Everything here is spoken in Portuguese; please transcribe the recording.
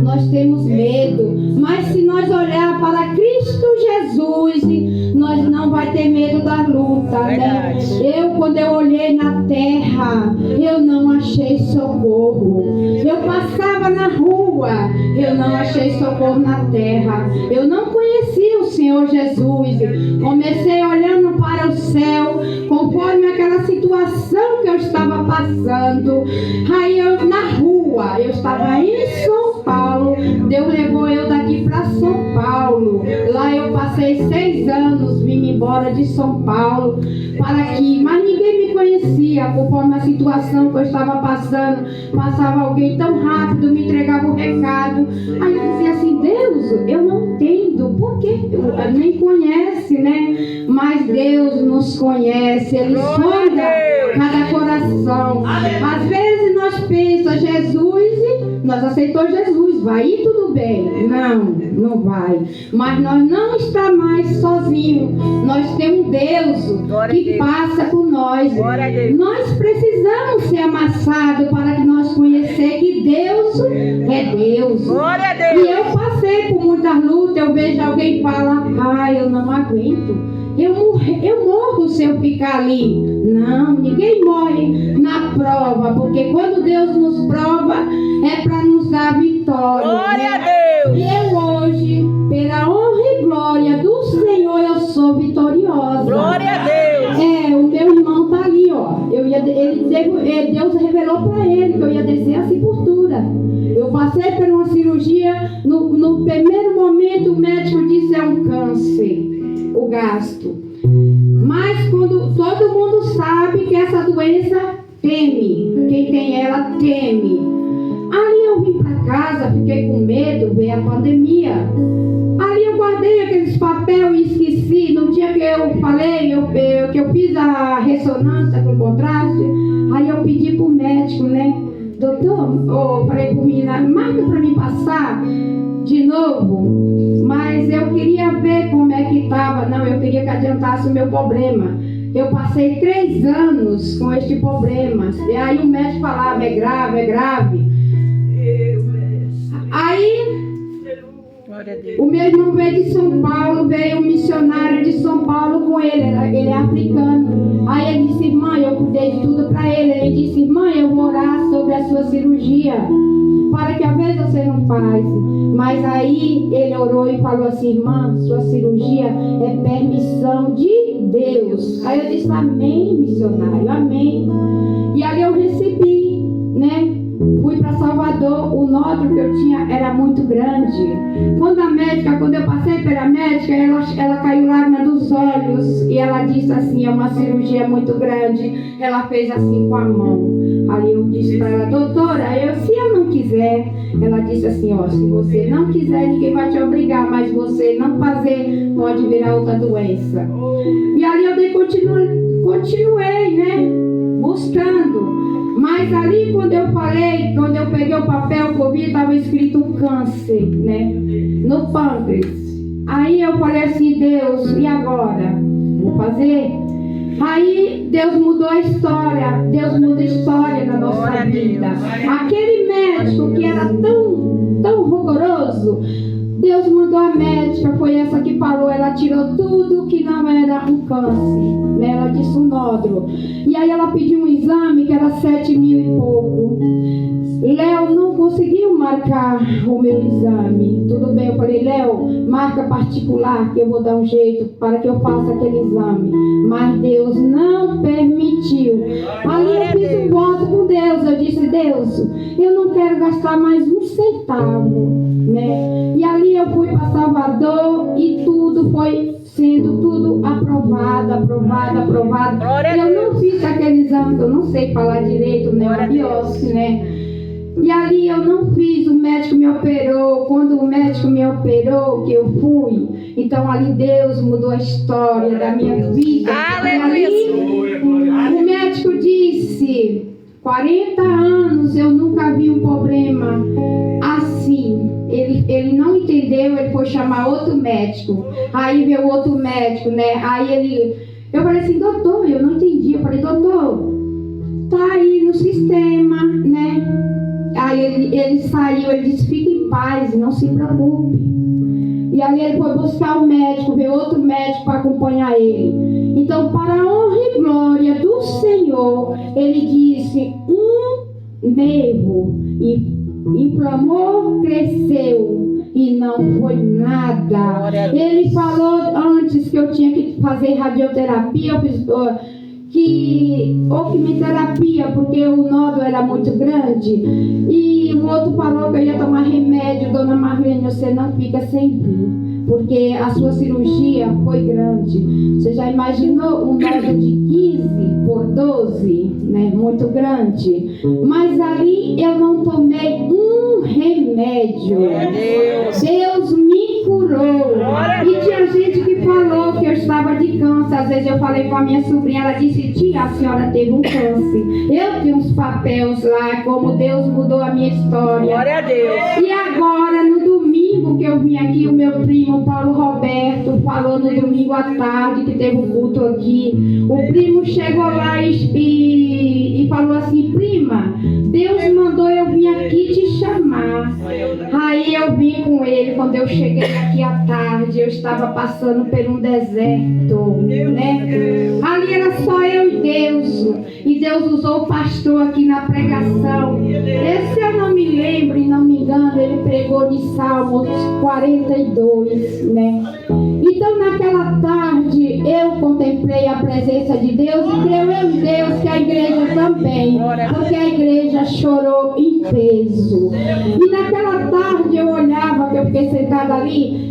nós temos medo. Mas se nós olhar para Cristo Jesus, nós não vai ter medo da luta, né? Quando eu olhei na terra, eu não achei socorro. Eu passava na rua, eu não achei socorro na terra. Eu não conhecia o Senhor Jesus. Comecei olhando para o céu, conforme aquela situação que eu estava passando. Aí na rua, eu estava em São Paulo. Deus levou eu daqui para São Paulo. Lá eu passei 6 anos, vim embora de São Paulo para aqui. Mas ninguém me conhecia, conforme a situação que eu estava passando. Passava alguém tão rápido, me entregava o recado. Aí eu dizia assim: Deus, eu não entendo, por quê? Nem conhece, né? Mas Deus nos conhece, Ele sonda cada coração. Às vezes nós pensamos, nós aceitamos Jesus, vai ir tudo bem. Não vai. Mas nós não estamos mais sozinhos. Nós temos Deus que passa por nós. Nós precisamos ser amassados para que nós conhecer que Deus é Deus. E eu passei por muitas lutas. Eu vejo alguém falar: eu não aguento. Eu morro se eu ficar ali. Não, ninguém morre na prova, porque quando Deus nos prova, é para nos dar vitória. Glória a Deus! E eu hoje, pela honra e glória do Senhor, eu sou vitoriosa. Glória a Deus! O meu irmão está ali, ó. Deus revelou para ele que eu ia descer a sepultura. Eu passei por uma cirurgia. No primeiro momento, o médico disse: é um câncer, o gasto. Mas quando todo mundo sabe que essa doença teme, quem tem ela teme. Ali eu vim para casa, fiquei com medo, veio a pandemia. Ali eu guardei aqueles papéis e esqueci. No dia que eu falei, que eu fiz a ressonância com contraste, aí eu pedi para o médico, né? Doutor, falei para o menino: marca para mim passar de novo. Mas eu queria ver como é que estava. Não, eu queria que adiantasse o meu problema. Eu passei 3 anos com este problema. E aí o médico falava: é grave, é grave. Aí o meu irmão veio de São Paulo, veio um missionário de São Paulo com ele é africano. Aí ele disse: irmã, eu cuidei de tudo para ele. Ele disse: irmã, eu vou orar sobre a sua cirurgia, para que às vezes você não faz. Mas aí ele orou e falou assim: irmã, sua cirurgia é permissão de Deus. Aí eu disse: amém, missionário, amém. E ali eu recebi, né? Fui para Salvador. O nódulo que eu tinha era muito grande. Quando eu passei pela médica, ela caiu lágrima dos olhos e ela disse assim: é uma cirurgia muito grande. Ela fez assim com a mão. Ali eu disse para ela: doutora, se eu não quiser. Ela disse assim: se você não quiser, ninguém vai te obrigar, mas você não fazer, pode virar outra doença. E ali eu continuei, né, buscando. Mas ali quando eu peguei o papel que eu vi, estava escrito câncer, né, no pâncreas. Aí eu falei assim: Deus, e agora? Vou fazer? Aí Deus mudou a história. Deus muda a história na nossa vida. Aquele médico que era tão rigoroso, Deus mandou a médica, foi essa que falou. Ela tirou tudo que não era um câncer, né? Ela disse um nódulo. E aí ela pediu um exame que era 7 mil e pouco. Léo não conseguiu marcar o meu exame. Tudo bem, eu falei: Léo, marca particular que eu vou dar um jeito para que eu faça aquele exame. Mas Deus não permitiu. Ali eu fiz um voto com Deus. Eu disse: Deus, eu não quero gastar mais um centavo, né? E ali eu fui para Salvador e tudo foi sendo tudo aprovado. Eu não fiz aquele exame, eu não sei falar direito, né? A biópsia, né? E ali eu não fiz, o médico me operou. Quando o médico me operou, que eu fui, então ali Deus mudou a história da minha vida. Aleluia! O médico disse: 40 anos eu nunca vi um problema assim. Ele não entendeu, ele foi chamar outro médico. Aí veio outro médico, né? Eu falei assim: doutor, eu não entendi. Eu falei: doutor, tá aí no sistema, né? Aí ele saiu, ele disse: fique em em paz, não se preocupe. E ali ele foi buscar o médico, veio outro médico para acompanhar ele. Então, para a honra e glória do Senhor, ele disse: um nervo inflamou, cresceu e não foi nada. Ele falou antes que eu tinha que fazer radioterapia, eu fiz quimioterapia, porque o nódulo era muito grande. E o outro falou que eu ia tomar remédio. Dona Marlene, você não fica sem vir, porque a sua cirurgia foi grande. Você já imaginou um nódulo de 15 por 12, né? Muito grande. Mas ali eu não tomei um remédio. Deus me curou. E tinha gente que falou que eu estava de câncer. Às vezes eu falei com a minha sobrinha, ela disse: tia, a senhora teve um câncer. Eu tenho uns papéis lá, como Deus mudou a minha história. Glória a Deus. E agora, no domingo que eu vim aqui, o meu primo Paulo Roberto falou no domingo à tarde que teve um culto aqui. O primo chegou lá e falou assim: prima, Deus mandou eu vir aqui te chamar. Aí eu vim com ele. Quando eu cheguei aqui à tarde, eu estava passando por um deserto, né? Ali era só eu e Deus. E Deus usou o pastor aqui na pregação. Esse eu não me lembro e não me engano, ele pregou de Salmos 42, né? Então naquela tarde eu contemplei a presença de Deus e creio em Deus que a igreja também, porque a igreja chorou em peso. E naquela tarde eu olhava, que eu fiquei sentada ali,